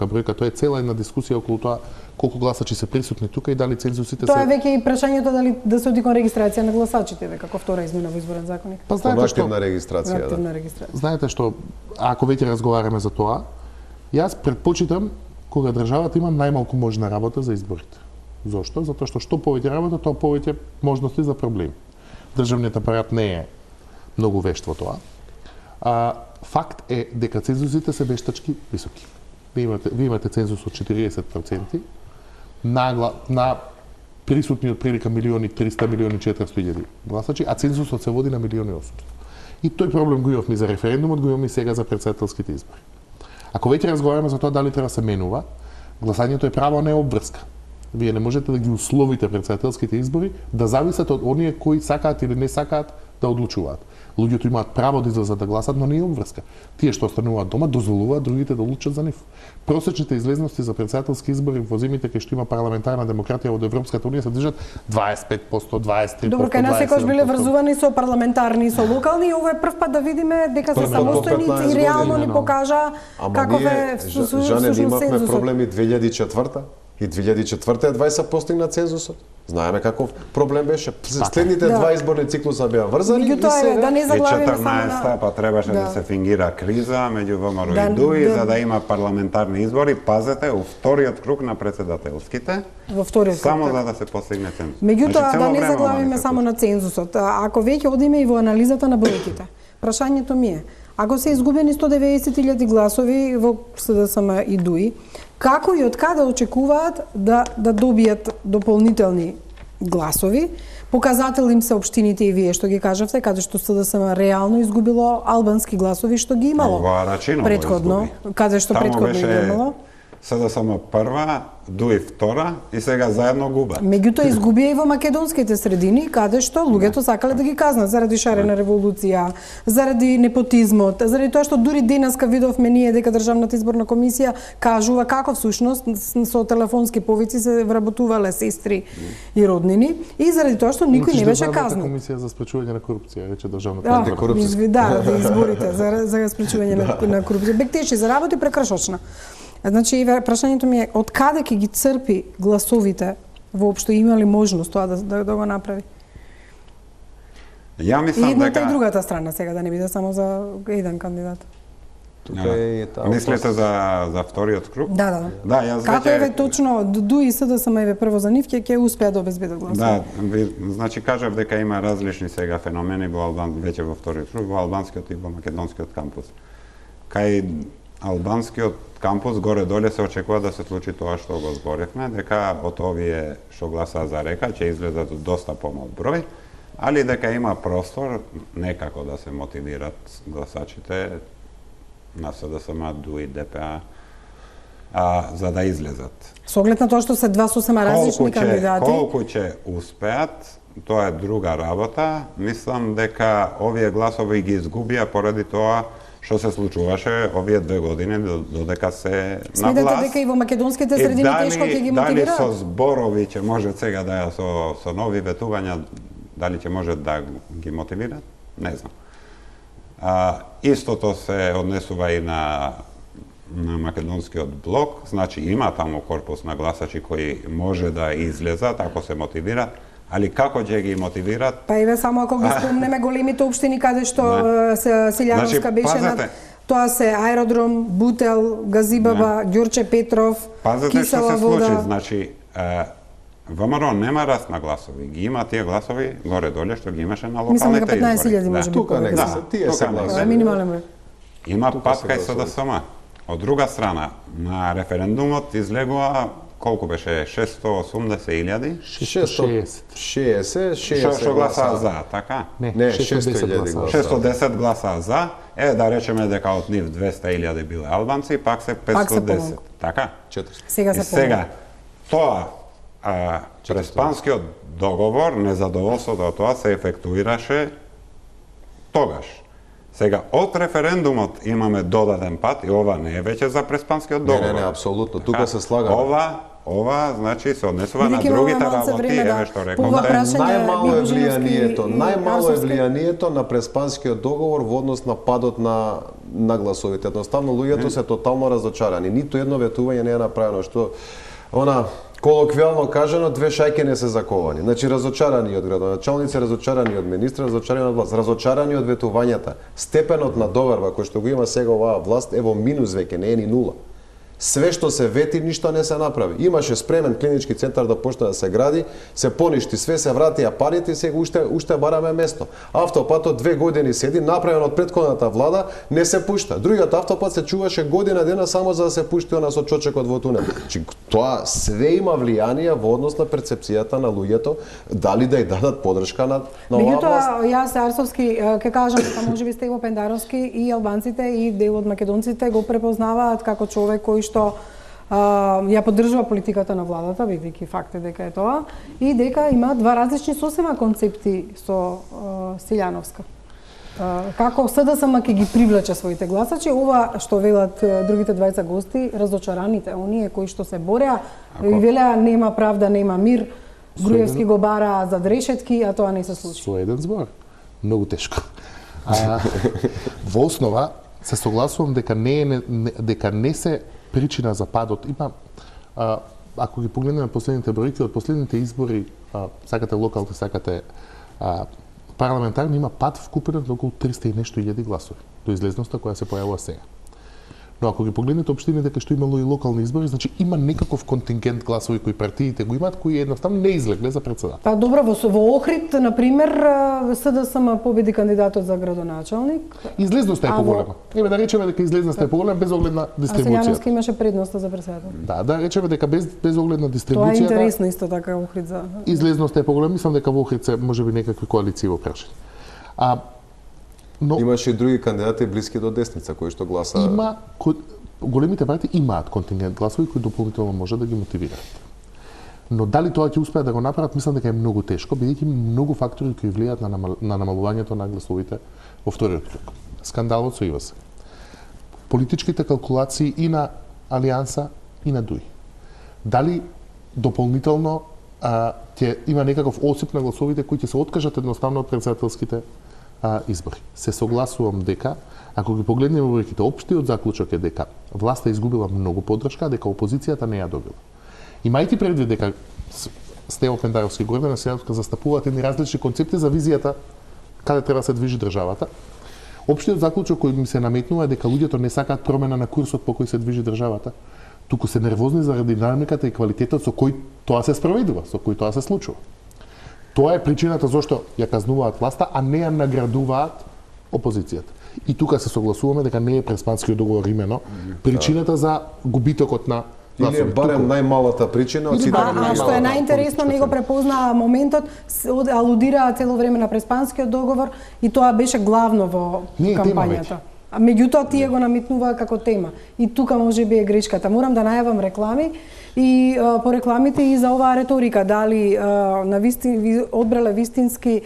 бројка. Тоа е цела една дискусија околу тоа колку гласачи се присутни тука и дали цензусите се... Тоа е веќе и прашањето дали да се оди кон регистрација на гласачите, како втора измена во изборен законник. Па знаете што, активна регистрација, знаете што, ако веќе разговараме за тоа, јас предпочитам кога државата има најмалку можна работа за изборите. Зошто? Затоа што повеќе работа, тоа повеќе можности за проблеми. Државниот апарат не е многу вешт во тоа. Факт е дека цензусите се вештачки високи. Ви имате цензус од 40% на присутни од прилика 1.300.400.000 гласачи, а цензусот се води на 1.800.000. И тој проблем го имавме за референдумот, го имаме и сега за председателските избори. Ако веќе разговараме за тоа дали треба се менува, гласањето е право, не е обврска. Вие не можете да ги условите председателските избори да зависат од оние кои сакаат или не сакаат да одлучуваат. Луѓето имаат право да излезат да гласат, но не е обврска. Тие што остануваат дома дозволуваат другите да одлучат за нив. Просечните излезности за председателски избори во земјите кај што има парламентарна демократија од Европската унија се движат 25%, 23%. Добро, кај нас секогаш биле врзувани со парламентарни и со локални, и ова е прв пат да видиме дека се самостојни и реално ни покажа каков е всушност цензусот. Имавме проблеми 2004 И 2004 едва се постигна цензусот. Знаеме каков проблем беше. Следните два изборни циклуса беа врзани и Меѓутоа, сега... да не И заглавиме само 14 па требаше да се фингира криза меѓу ВМРО и ДУИ за да има парламентарни избори. Пазете, у вториот круг на председателските, во вториот само круг, за да се постигне цензус. Меѓутоа, цело да не време заглавиме манифестација. само на цензусот. Ако веќе одиме и во анализата на бројките, прашањето ми е, ако се изгубени 190.000 гласови во СДСМ и ДУИ, како и од каде очекуваат да добијат дополнителни гласови? Показател им се општините и вие што ги кажавте, каде што СДСМ реално изгубило албански гласови што ги имало Во Рачиново предходно, изгуби. каде што Таму предходно беше ги имало. СДСМ прва, ДУИ втора и сега заедно губат. Меѓутоа изгубија и во македонските средини, каде што луѓето сакале да ги казнат заради шарена револуција, заради непотизмот, заради тоа што дури денеска видовме ние дека Државната изборна комисија кажува како всушност со телефонски повици се вработувале сестри и роднини и заради тоа што никој не беше казнат. Комисија за спречување на корупција, рече Државната Да, изборите за спречување на корупција. Бектеши за работи прекршочна. Значи, прашањето ми е, од каде ќе ги црпи гласовите, воопшто има ли можност тоа да го направи? Ја И мислам едната дека и другата страна сега, да не биде само за еден кандидат. Тука е таа Мислите за вториот круг? Да. Да, јас Како еве точно ДУИ и СДСМ еве прво за нив ќе успеат да обезбедат гласови? Да, значи кажав дека има различни сега феномени во веќе во вториот круг, во албанскиот и во македонскиот кампус. Кај албанскиот кампус горе-доле се очекува да се случи тоа што го зборевме, дека од овие што гласаа за Река ќе излезат доста помал број, али дека има простор некако да се мотивират гласачите на СДСМ, ДУИ, ДПА, за да излезат. Со оглед на тоа што се два сосема различни кандидати. Колку ќе успеат, тоа е друга работа. Мислам дека овие гласови ги изгубија поради тоа што се случуваше овие 2 години додека се на власт. Сметате дека и во македонските средини тешко ќе ги мотивираат? Дали со зборови ќе може сега да ја со нови ветувања, дали ќе може да ги мотивираат? Не знам. Истото се однесува и на македонскиот блок, значи има таму корпус на гласачи кои може да излезат ако се мотивираат, али како ќе ги мотивираат? Па еве само ако ги спомнеме големите општини каде што Силјановска беше на тоа се Аеродром, Бутел, Газибаба, Ѓурче Петров, Пазете Кисела што се вода. случи, значи ВМРО нема раст на гласови, ги има тие гласови горе-доле што ги имаше на Мислам дека локалните избори. 15.000 може би. Тука нека Да. се, тие се тука гласови. Минимален број. Има Тука пат се кај гласови. СДСМ. Од друга страна, на референдумот излегува колку беше 680.000 60 што гласаа за, така? Не, 610 600.000 гласа. 610 гласа за, да речеме дека од нив 200.000 биле албанци, пак се Пак се 510, помалку. така? 400. Сега И се сега, тоа, преспанскиот договор, незадоволството од тоа се ефектуираше тогаш. Сега, од референдумот имаме додаден пат и ова не е веќе за преспанскиот договор. Не, апсолутно, тука се слагаме. Ова, значи, се однесува на Бидејќи имаме другите малце работи, време, да. еве што По рековте. прашање Најмало е Божиновски влијанието, и најмало е Арсовски. влијанието на преспанскиот договор во однос на падот на гласовите. Едноставно луѓето се тотално разочарани. Ниту едно ветување не е направено, што колоквијално кажано, 2 шајки не се заковани. Значи разочарани од градоначалници, разочарани од министри, разочарани од власт, разочарани од ветувањата. Степенот на доварба кој што го има сега оваа власт е во минус веќе, не е ни нула. Све што се вети, ништо не се направи. Имаше спремен клинички центар да почне да се гради, се поништи све, се вратија парите и сега уште бараме место. Автопатот 2 години седи, направен од претходната влада, не се пушта. Другиот автопат се чуваше година дена само за да се пушти она со чочекот во тунел. Значи, тоа све има влијание во однос на перцепцијата на луѓето, дали да ја дадат подршка на оваа власт. Меѓутоа, јас Арсовски ќе кажам дека можеби Стево Пендаровски и албанците и дел од македонците го препознаваат како човек кој што ја поддржува политиката на владата, бидејќи факт е дека е тоа, и дека има два различни сосема концепти со Силјановска. Како СДСМ ќе ги привлече своите гласачи, ова што велат другите двајца гости, разочараните, оние кои што се бореа и велеа нема правда, нема мир, Груевски го бара за решетки, а тоа не се случи. Со еден збор. Многу тешко. Во основа се согласувам дека дека не се причина за падот. Има ако ги погледнеме последните бројки од последните избори, сакате локални, сакате парламентарни, има пад вкупен од околу 300 и нешто илјади гласови до излезноста која се појавува сега. Но ако ги погледнете општините кај што имало и локални избори, значи има некаков контингент гласови кои партиите го имаат, кои едноставно не излегле за председател. Па добро, во Охрид, на пример, СДСМ победи кандидатот за градоначалник. Излезноста е поголема. Еме да речеме дека излезноста е поголема без оглед на дистрибуцијата. А Селјановски имаше предноста за председател. Да речеме дека без оглед на дистрибуцијата. Тоа е интересно исто така Охрид за. Излезноста е поголема, мислам дека во Охрид се можеби некакви коалиции во прашање. Но имаше и други кандидати блиски до десница кои што гласа. Големите партии имаат контингент гласови кои дополнително може да ги мотивираат. Но дали тоа ќе успеат да го направат, мислам дека е многу тешко, бидејќи многу фактори кои влијаат на намалувањето на гласовите во вториот круг. Скандалот со ИВС. Политичките калкулации и на Алијанса и на ДУИ. Дали дополнително ќе има некаков осип на гласовите кои ќе се откажат едноставно од председателските избори. Се согласувам дека, ако ги погледнеме бројките, општиот заклучок е дека власта изгубила многу поддршка, дека опозицијата не ја добила. Имајќи предвид дека Стево Пендаровски и Гордана Селјановска застапуваат едни различни концепти за визијата каде треба се движи државата, општиот заклучок кој ми се наметнува е дека луѓето не сакаат промена на курсот по кој се движи државата, туку се нервозни заради динамиката и квалитетот со кој тоа се спроведува, со кој тоа се случува. Тоа е причината зашто ја казнуваат власта, а не ја наградуваат опозицијата. И тука се согласуваме дека не е Преспанскиот договор имено причината за губитокот на гласови. Или барем најмалата причина од сите. Што е најинтересно, него препознаа моментот, алудираа цело време на Преспанскиот договор и тоа беше главно во кампањата. Меѓутоа тие го наметнуваа како тема. И тука можеби е грешката. Морам да најавам реклами и по рекламите и за оваа реторика, дали одбрале вистински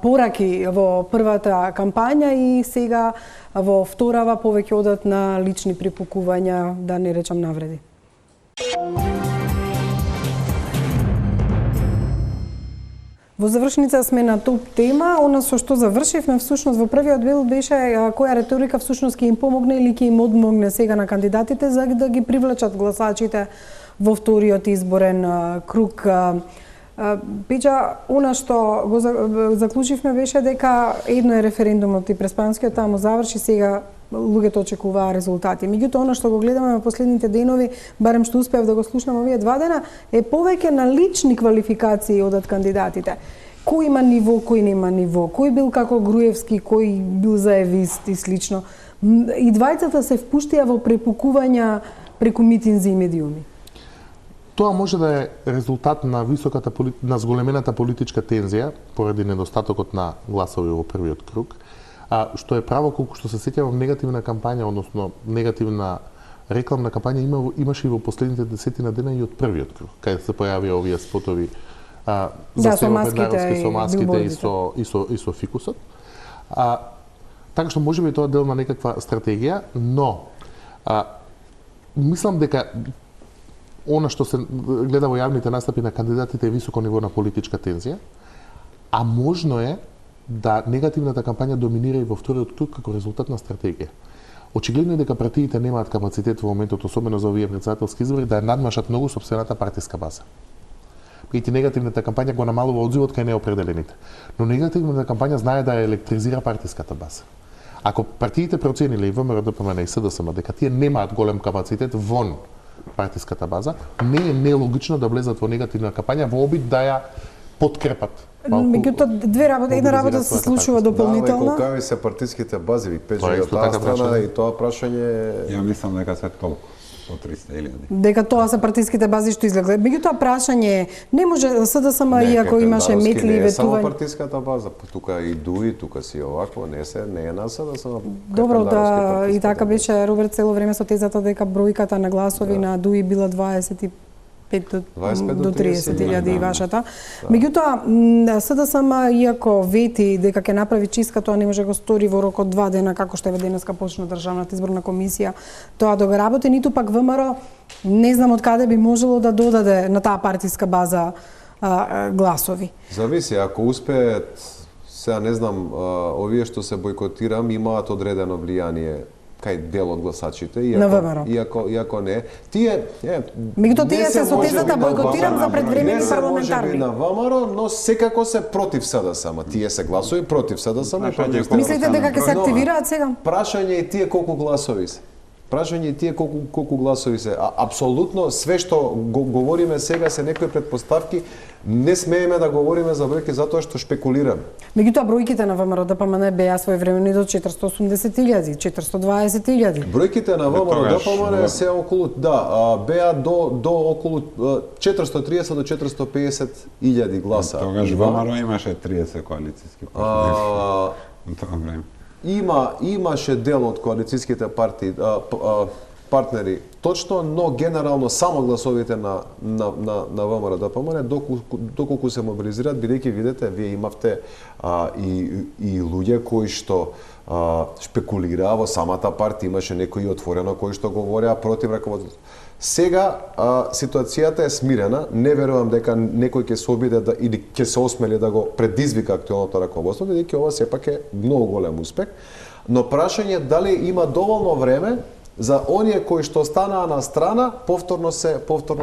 пораки во првата кампања и сега во вторава повеќе одат на лични припукувања, да не речам навреди. Во завршница сме на топ тема. Она со што завршивме всушност во првиот дел беше која реторика всушност ќе им помогне или ќе им одмогне сега на кандидатите за да ги привлечат гласачите во вториот изборен круг. Пејча, она што го заклучивме беше дека едно е референдумот и Преспанскиот, таму заврши, сега луѓето очекуваа резултати. Меѓутоа, она што го гледаме во последните денови, барем што успеав да го слушнам овие 2 дена, е повеќе на лични квалификации одат кандидатите. Кој има ниво, кој нема ниво, кој бил како Груевски, кој бил заевист и слично. И двајцата се впуштија во препукувања преку митинзи и медиуми. Тоа може да е резултат на на зголемената политичка тензија поради недостатокот на гласови во првиот круг, што е право колку што се сеќавам негативна кампања, односно негативна рекламна кампања имаше и во последните 10 дена и од првиот круг, каде се појавија овие спотови за Стево Пендаровски со маските и со фикусот. Така што можеби тоа дел на некаква стратегија, но мислам дека она што се гледа во јавните настапи на кандидатите е високо ниво на политичка тензија, а можно е да негативната кампања доминира и во вториот круг како резултат на стратегија. Очигледно е дека партиите немаат капацитет во моментот, особено за овие председателски избори, да ја надмашат многу сопствената партиска база. Прети негативната кампања го намалува одзивот кај неопределените. Но негативната кампања знае да ја електризира партиската база. Ако партиите процениле и ВМРО, ДПМН и СДСМ дека тие немаат голем капацитет вон партиската база, не е нелогично да влезат во негативна кампања во обид да ја подкрепат. Меѓутоа, една работа се случува дополнително. Да, колкави се партиските бази, ви пеќе од таа страна и тоа прашање... Ја мислам дека се толку. По 300.000. Дека тоа се партиските бази што излегле. Меѓутоа прашање не може СДСМ иако имаше метли и ветување. Не само партиската база, тука и ДУИ, тука си овакво, не е на СДСМ. Добро, да и така беше Роберт цело време со тезата дека бројката на гласови на ДУИ била 25 до 30.000 и вашата. Меѓутоа, СДСМ, иако вети дека ќе направи чистка, тоа не може да го стори во рок од 2 дена, како што е денеска почна Државната изборна комисија тоа да го работи, ниту пак ВМРО не знам од каде би можело да додаде на таа партиска база гласови. Зависи, ако успеат, сега не знам, овие што се бойкотирам имаат одредено влијание кај дел од гласачите, На ВМРО. иако не. Тие Меѓутоа тие не се со можеби тезата на бойкотирам ВМРО, за предвремени не се можеби парламентарни. на ВМРО, но секако се против СДСМ. Тие се гласови против СДСМ. Мислите дека ќе се активираат сега? Прашање е тие колку гласови се. Прашање е тие колку гласови се. Апсолутно све што говориме сега се некои предпоставки, не смееме да говориме за бројки затоа што шпекулираме. Меѓутоа бројките на ВМРО ДПМН беа своевремени до 480.000, 420.000. Бројките на ВМРО ДПМН се околу беа до околу 430 до 450.000 гласа. Тогаш ВМРО имаше 30 коалициски партнери. На тоа време. Имаше дел од коалицијските партии партнери точно, но генерално само гласовите на ВМРО ДПМН доколку се мобилизираат, бидејќи видите, вие имавте и луѓе кои што шпекулираа во самата партија, имаше некои отворено кои што говореа против раководството. Сега ситуацијата е смирена, не верувам дека некој ќе се обиде или ќе се осмели да го предизвика актуелното раководство, бидејќи ова сепак е многу голем успех, но прашање дали има доволно време за оние кои што останаа на страна, повторно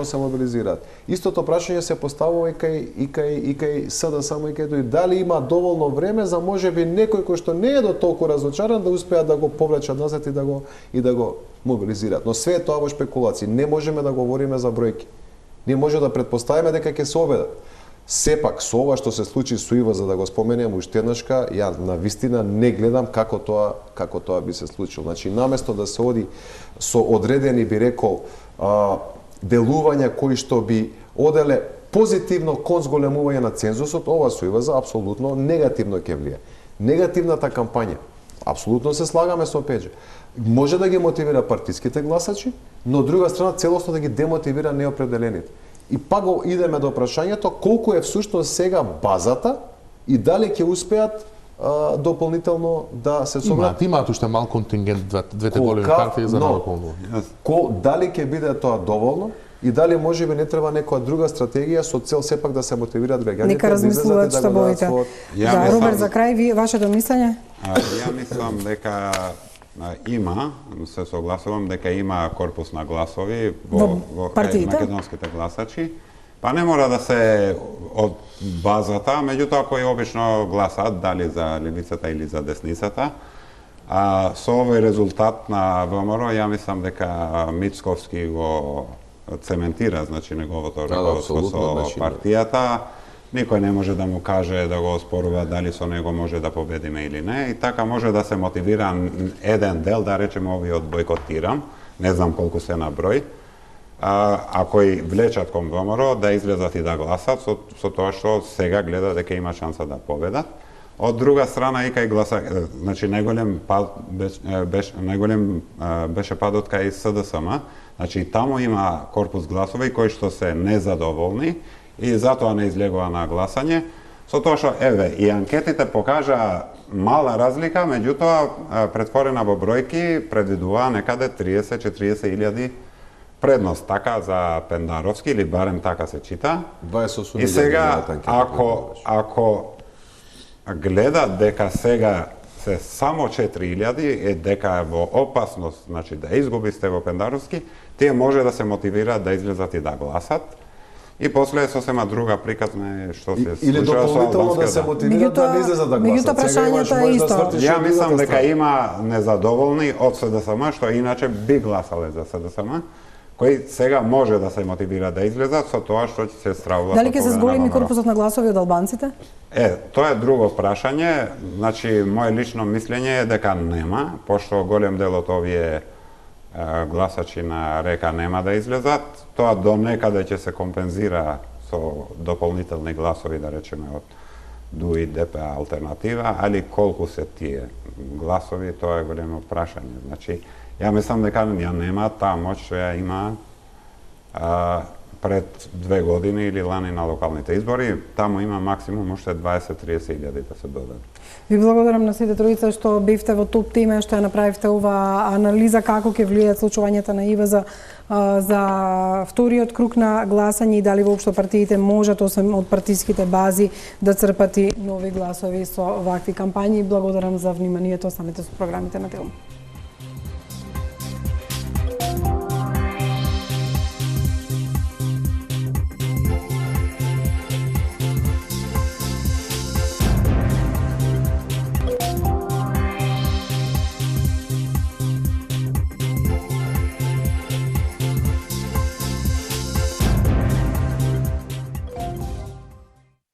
се мобилизираат. Истото прашање се поставува и кај СДСМ и кај тој, дали има доволно време за можеби некој кој што не е до толку разочаран да успеа да го повлечат назад и да го мобилизираат. Но све тоа во шпекулации. Не можеме да говориме за бројки. Не може да претпоставиме дека ќе се обедат. Сепак со ова што се случи со ИВА, за да го споменем уште еднашка, ја на вистина не гледам како тоа би се случило. Значи наместо да се оди со одредени, би рекол, делувања кои што би оделе позитивно кон зголемување на цензусот, ова со ИВА апсолутно негативно ќе влие. Негативната кампања, апсолутно се слагаме со Пеџа, може да ги мотивира партиските гласачи, но од друга страна целосно да ги демотивира неопределените. И пак го идеме до прашањето колку е всушност сега базата и дали ќе успеат дополнително да се соберат. Имаат уште мал контингент двете големи партии за дополнување. Дали ќе биде тоа доволно и дали можеби не треба некоја друга стратегија со цел сепак да се мотивираат граѓаните. Нека размислуваат што боите. Да, Роберт, за крај вашето мислење? Ја мислам дека има, се согласувам дека има корпус на гласови во македонските гласачи. Па не мора да се од базата, меѓутоа кои обично гласаат дали за левицата или за десницата. Со овој резултат на ВМРО, ја мислам дека Мицковски го цементира, значи неговото раководство со партијата. Никој не може да му каже да го оспорува дали со него може да победиме или не. И така може да се мотивира еден дел, да речеме овиот бойкотирам, не знам колку се на број, а кои влечат кон ВМРО да излезат и да гласат со тоа што сега гледа дека има шанса да победат. Од друга страна и кај значи најголем беше падот кај СДСМ, значи таму има корпус гласови кои што се незадоволни и затоа не излегува на гласање, со тоа што, и анкетите покажа мала разлика, меѓутоа претворена во бројки предвидува некаде 30-40 илјади предност, така за Пендаровски, или барем така се чита. И сега, ако гледа дека сега се само 4.000, е дека е во опасност, значи да изгуби Стево Пендаровски, тие може да се мотивираат да излезат и да гласат. И после сосема друга приказна што се случува. Или дополнително да се мотивираат да не излезат да гласат. Меѓутоа прашањето е исто. Ја мислам дека има незадоволни од СДСМ, што иначе би гласале за СДСМ, кои сега може да се мотивира да излезат со тоа што ќе се стравува. Дали ќе се зголеми корпусот на гласови од албанците? Тоа е друго прашање. Значи, моје лично мислење е дека нема, пошто голем дел од овие гласачи на Река нема да излезат. Тоа до некаде ќе се компензира со дополнителни гласови, да речеме, од ДУИ, ДПА, Алтернатива, али колку се тие гласови, тоа е големо прашање. Значи, ја мислам дека ја нема таа моќ што ја има пред 2 години или лани на локалните избори. Таму има максимум уште 20-30 илјади да се додадат. Ви благодарам на сите тројца што бевте во топ тема, што ја направивте ова анализа како ќе влијаат случувањата на ИВА за вториот круг на гласање и дали воопшто партиите можат, освен од партиските бази, да црпат и нови гласови со вакви кампањи. Благодарам за вниманието, останете со програмите на Телум.